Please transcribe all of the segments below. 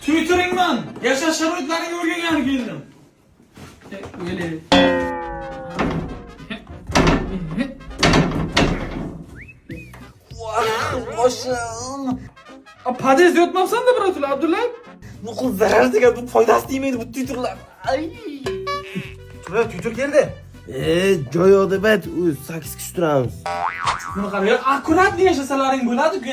Twitteringman yashash sharoitlarini o'rgangani keldim. O'ylaylik. Boshim. Podez yotmabsan-da birotilar Abdulla? Nuqul zarar degan bu foydasi tegmaydi bu Twitterlar. Ay. Twitter keldi. Joy yo'q deb ayt, 8 kishi turamiz. Buni qarang, akkurat yashasalaring bo'ladi-ku.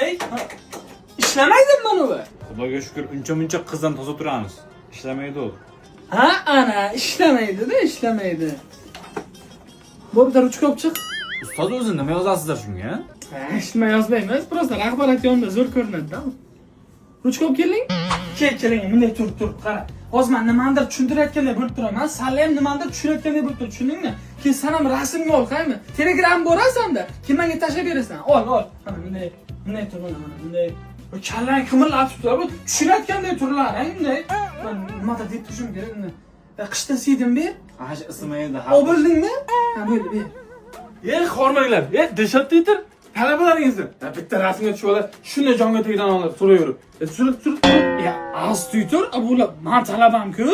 Ishlamaydi mana bu. Xudoga shukr, uncha-muncha qizdan toza turamiz. Ishlamaydi u. Ha, ana, ishlamaydi-da, ishlamaydi. Bo'pti, ruchka olib chiq. Ustoz o'zi nima yozasizlar shunga? Nima yozmaymiz, просто rahbariyat yonida zo'r ko'rinadi-da. Ruchka olib keling. Keling, bunday tur, qara. Hozir men nimadir tushuntirayotgandek bo'lib turaman. Sal ham nimadir tushunayotgandek bo'lib tur, tushundingmi? Keyin sen ham rasmga ol, qaymi? Telegram borasan-da, keyin menga tashlab berasan. Ol. Mana bunday tur, mana bunday. Bu kallang qimirlab turibdi, bu tushunayotgandek turlar, bunday. Men nimada deb turishim kerak uni. Qishda siydim ber. Ash ismaydi. Obildingmi? Ha, bo'ldi, ber. Xormanglar. Deshattitir. Talabalaringizni. Bitta rasmga tushib olib, shunday jonga tegdan olib turaverib. Surib. Ya, az Twitter, bular men talabam-ku.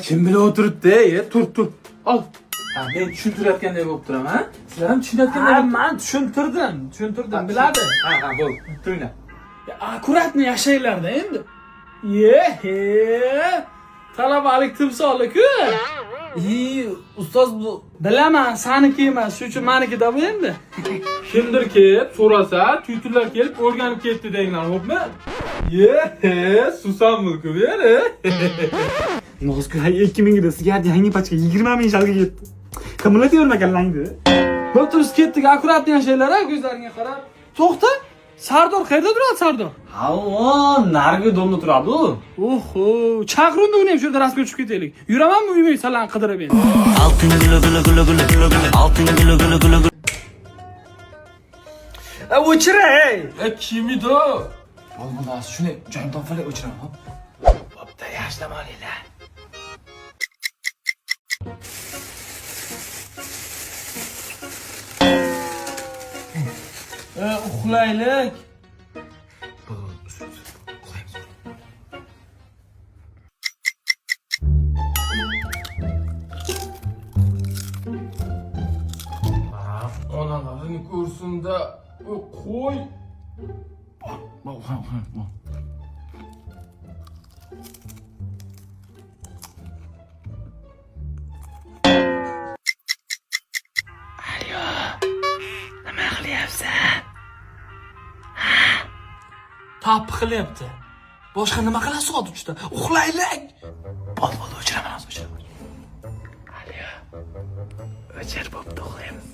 Kim bilib o'tiribdi? Tur. Ol. Ha, men tushuntirayotgandek bo'lib turaman. Sizlar ham tushunayotgandek. Ha, men tushuntirdim, biladi. Ha, bo'ldi. Turinglar. Akkuratni yashaylar-da endi. Talabalik timsoli-ku. Ustoz bu Bilaman, saniki emas, shu uchun meniki deb endi. Kimdir kelib, so'rasa, Twitterlar kelib o'rganib ketdi deinglar, xo'pmi? Susammi-ku, beri. Nozku 2000 da sigaret yangi pachka 20 ming shalga ketdi. Qimillat yormaganlangdi. Bo'pti, biz ketdik, akkurat yashaylar-a, ko'zlaringga qarab. To'xta. Sardor qayerda turadi, Sardor? Havo, narigi domda turadi u. Oho, chaqirindi uni ham shu yerda rasmga tushib ketaylik. Yuramanmi uyimga salan qidirib endi. altın gulu. Altın gulu. O'chiray. Kim edi o? Bo'lmadi, shuni joyim topib o'chiraman. Bo'pti, yaxshilab olinglar. Uxlaylik. Onalarini ko'rsin-da, qo'y. Nima qilyapsan? Tap qilyapti. Boshqa nima qilasiz soat 3 da? Uxlaylik. Bo'ldi, o'chiraman hozir. Aliyo. O'chir bo'pti, uxlaymiz.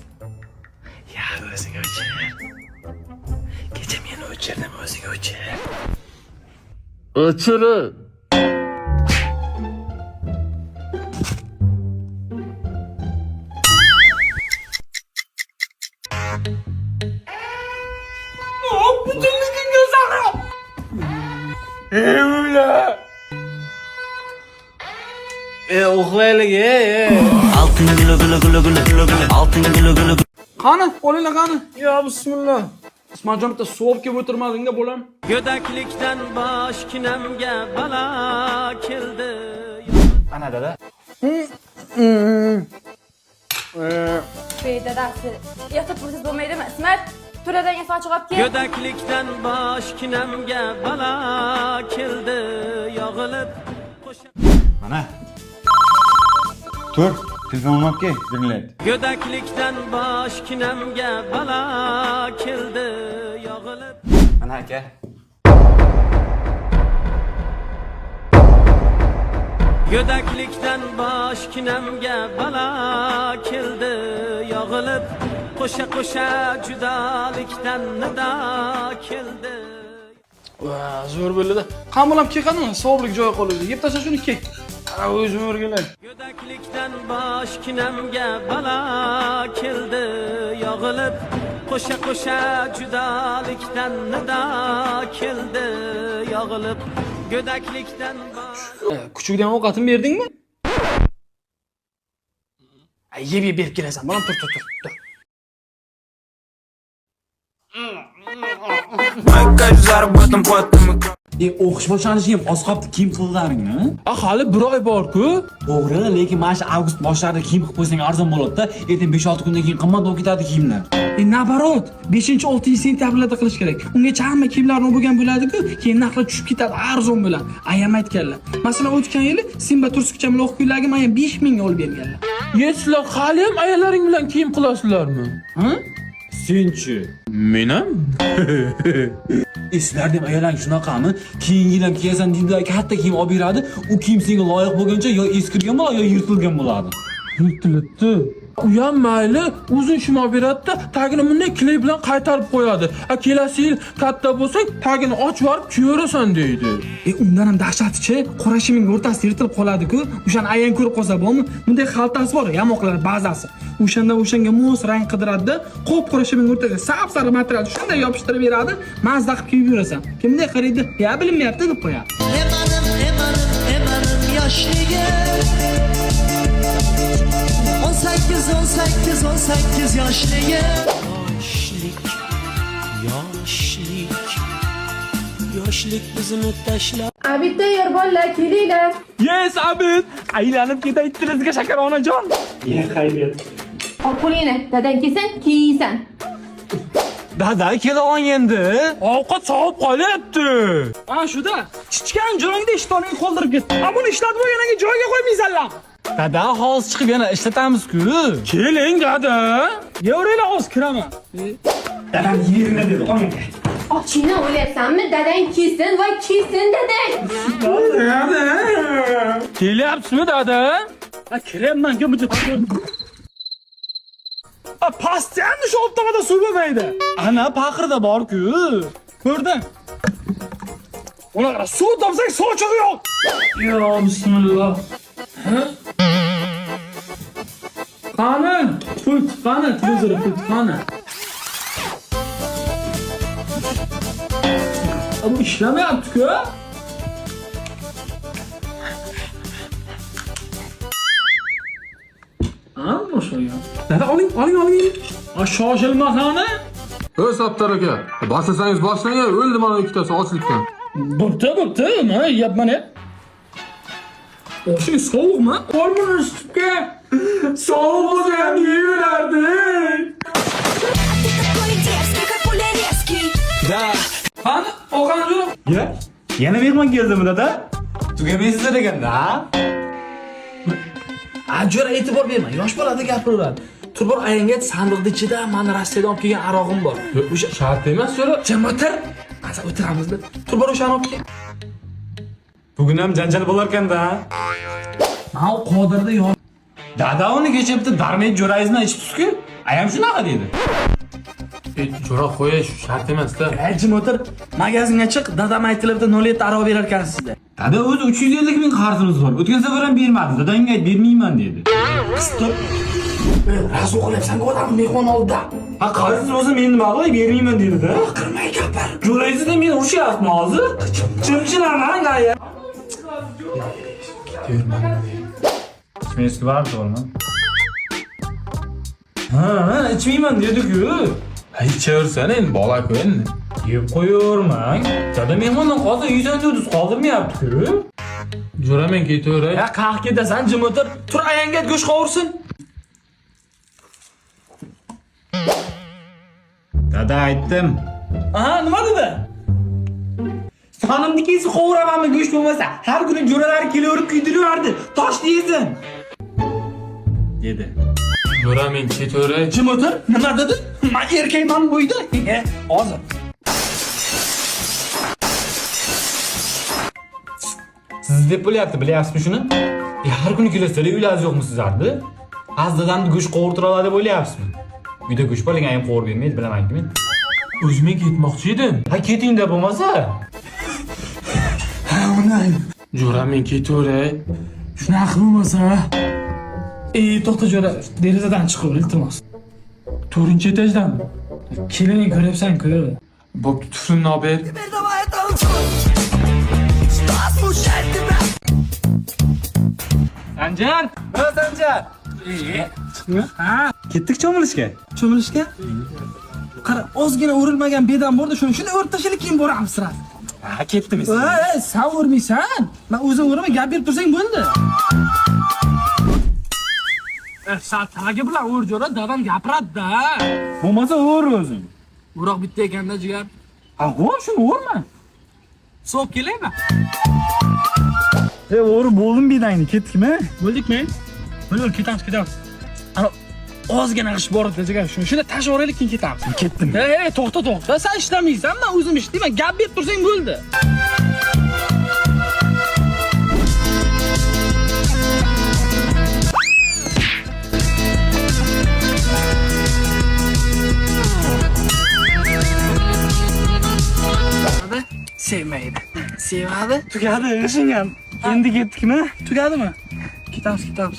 Ya, o'zing o'chir. Kecha meni o'chirdim, o'zing o'chir. O'chirib. Butunligingga zarar. Ular. Uxlaylik, Altın gulu. Altın gulu. Qani, qo'linglar qani. Ya bismillah. Ismojon bitta suv olib kelib o'tirmadingda bo'lam. Gödaklikdan bosh kinamga balo keldi. Ana dada. Dadasi, yotib tursiz bo'lmaydimi? Ismat, to'radan asal chiqib kel. Gödaklikdan bosh kinamga balo keldi. Yog'ilib Mana. Tur, telefon olib kel, dinlaydi. Gödaklikdan bosh kinamga balo keldi. Yog'ilib Mana aka. Gödaklikdan bosh kinamga balo keldi. Yog'ilib qo'sha judolikdan nido keldi. Zo'r bo'ldi-da. Qani bo'lam kelqani, sovurlik joyi qoldi. Yeb tasha shuni kek. O'zim o'rganay. Gödaklikdan bosh kinamga balo keldi. Yog'ilib qo'sha judolikdan nido keldi. Yog'ilib gödaklikdan Kuchukdan ovqatini berdingmi? Yeb berib kelasan. Bolam tur. Мои кайф заработан потом. O'qish boshlanishiga ham oz qolibdi kiyim qildilaringmi? Hali bir oy bor-ku. To'g'ri, lekin mana shu avgust boshlarida kiyim qilib qo'ysang arzon bo'ladi-da, ertaga 5-6 kundan keyin qimmat bo'lib ketadi kiyimlar. Nabarot 5-6 sentyabrlarda qilish kerak. Ungacha hamma kiyimlarni bo'lgan bo'ladi-ku, keyin narxlar tushib ketadi, arzon bo'ladi. Ayam aytganlar. Masalan, o'tgan yili Simba Turskcha miloq kuylarga mana 5000 ga olib berganlar. Sizlar hali ham ayollaring bilan kiyim qilasizlarmi? Ha? Senchi? Men ham. Sizlarda ham ayollar shunaqami? Keyingi yil ham kiyasan deydi, katta kiyim olib beradi. U kiyim senga loyiq bo'lguncha yo eskirgan bo'ladi, yo yirtilgan bo'ladi. Yirtilibdi. U ham mayli, uzun shimo beradi-da, tagini bunday kley bilan qaytarib qo'yadi. Kelasi yil katta bo'lsang, tagini ochib yorib kiyaverasan deydi. Undan ham dahshatichi, qora shimning o'rtasida yirtilib qoladi-ku, o'shani ayan ko'rib qolsa bo'lmi? Bunday xaltasi bor, yamoqlar bazasi. O'shanga mos rang qidiradi-da, qop-qora shimning o'rtasiga sap-sariq material shunday yopishtirib beradi, mazza qilib kiyib yurasan. Kimday qaraydi? Ya bilinmayapti deb qo'yadi. Emanim yoshligim 18 yoshligim Yoshlik bizni tashlab Abidda yer bolalar kelinglar. Yes, Abid. Aylanib ketay tilingizga shakar onajon. Xayriyat. Ol qo'lingni, dadang kelsin, kiysan. Dada, kela ol endi. Ovqat sovib qolyapti. Ana shuda, chichkan joyingda ishtoningni qoldirib ketdi. Buni ishlatib o'yinaga joyga qo'ymaysanlar. Dada, hozir chiqib yana ishlatamiz-ku. Keling, dada. Yevringlar hozir kiraman. Dadam yerine dedi. Oling. Ochingni o'ylayapsanmi? Dadang kelsin va kelsin dadang. Kelyapsizmi, dada? Kiryapman, kimdir. Pastyanni shu o'rtamada suv bo'lmaydi. Ana paqirda bor-ku. Ko'rding? Unaqa suv topsak sochig'i yo'q. Yo, bismillah. Qani? Pult, qani? Televizor pult, qani? Bu ishlamayapti-ku. O'sha. Dada oling. Shoshilma qani? Sattar aka, boshlasangiz boshlang, o'ldi mana ikkitasi ochlikdan. Bo'pti, mana yeyapman. O'sha sovuqmi? Qo'lini ustibga. Sovuq bo'lsa ham yeyverardik. Qani, ovqat yo'q. Ya, yana mehmon keldimi dada? Tugamaysizlar ekanda. Ajora e'tibor berma, yosh bolada gapiraveradi. Turbor ayanga sandiqda ichida meni Rossiyadan olib kelgan arog'im bor. O'sha shart emas, yo'la. Jamatir, asa o'tiramizda. Turbor o'shani olib kel. Bugun ham janjal bo'lar ekanda. Mana qodirda yo'q. Dada uni kecha bitta darmay jo'rayizdan ichibsiz-ku. Ayam shunaqa dedi. Jo'ra qo'yish shart emas-da. Jamatir, magazinga chiq, dadam aytilibdi 07 arog' berar ekan sizda. Dada o'zi 350 ming qarzimiz bor. O'tgan safar ham bermadi. Dadangga ayt bermayman dedi. Qistir. Razu qilyapsan-ku odam mehmon oldida. Ha, qarz bo'lsa men nima qilay bermayman dedi-da. Qirmay gapir. Jo'rayizda men urushyapman hozir. Chimchilarman g'aya. İçmeyesi var mı oğlum? Ha, içmeyman dedi-ku. Ichaversan endi bola-ku endi. Yeb qo'yavermang. Dada mehmondan qolsa 100 qoldirmayapti-ku. Jo'ra men ketaveray. Ya qaq ketasan, jim o'tir. Tur ayanga go'sht qovursin. Dada aytdim. Aha, nima dedi? Sonimnikisi qovuramanmi go'sht bo'lmasa, har kuni jo'ralari kelaverib kuydirardi. Tosh deysan. dedi. Jo'ra men ketaveray. Jim o'tir. Nima dedi? Men erkakman bu uyda. Hozir. Siz deb bo'lyapti, bilyapsizmi shuni? Har kuni kelasizlar, uylaringiz yo'qmi sizlarni? Azdadan go'sht qovurtira oladi deb o'ylayapsizmi? Uyda go'sht bor, lekin ayam qovurib bermaydi, bilamanki men. O'zim ketmoqchi edim. Ha, ketingda bo'lmasa. Ha, unday. Jo'ra men ketaveray. Shunaqa bo'lmasa. To'xta jo'ra, derazadan chiqib iltimos. 4-etajdan. Keling ko'ryapsan-ku. Bo'pti, tuflimni olib ber. Sanjar, Ha, Sanjar. Ha, Ketdik cho'milishga. cho'milishga? Qara, ozgina o'rilmagan bedam borda, shuni o'rtashili keyin boramiz sira. Ha, ketdimi sen? Sen urmaysan. Men o'zim uraman, gap berib tursang bo'ldi. Sen tagi bilan ur jo'ra, dadam gapiradi-da. Bo'lmasa ur o'zing. Biroq bitta ekanda jigar. Ha, qo'y shuni urma. So'p kelaymi? O'rib bo'ldim bedangni, ketdikmi? Bo'ldikmi? Bo'ldi, ketamiz. Ana ozgina g'ish bor edi jigar. Shuni tashib oraylik, keyin ketamiz. Ketdim. To'xta. Sen ishlamaysan, men o'zim ishlayman. Gap berib tursang bo'ldi. Sevmaydi. Sevadi. Tugadi, ishing ham. Endi ketdikmi? Tugadimi? Ketamiz.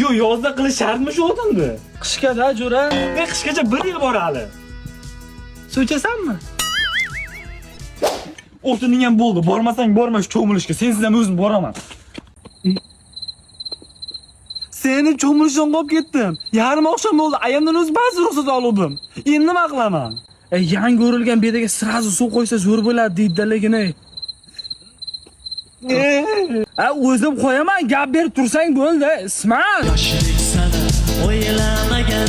Yo, yozda qilish shartmi shu o'tinni? Qishga-da jo'ra. Qishgacha 1 yil bor hali. So'chasanmi? O'tining ham bo'ldi. Bormasang borma shu cho'milishga. Sensiz ham o'zim boraman. Seni cho'milishdan qolib ketdim. Yarim oqshom bo'ldi. Ayamdan o'z ba'zi ruxsat oldim. Endi nima qilaman? Yangi o'rilgan bedaga sirazu suv qo'ysa zo'r bo'ladi deydi lekin o'zim qo'yaman, gap berib tursang bo'ldi. Ismat. Yoshlik sana o'ylamagan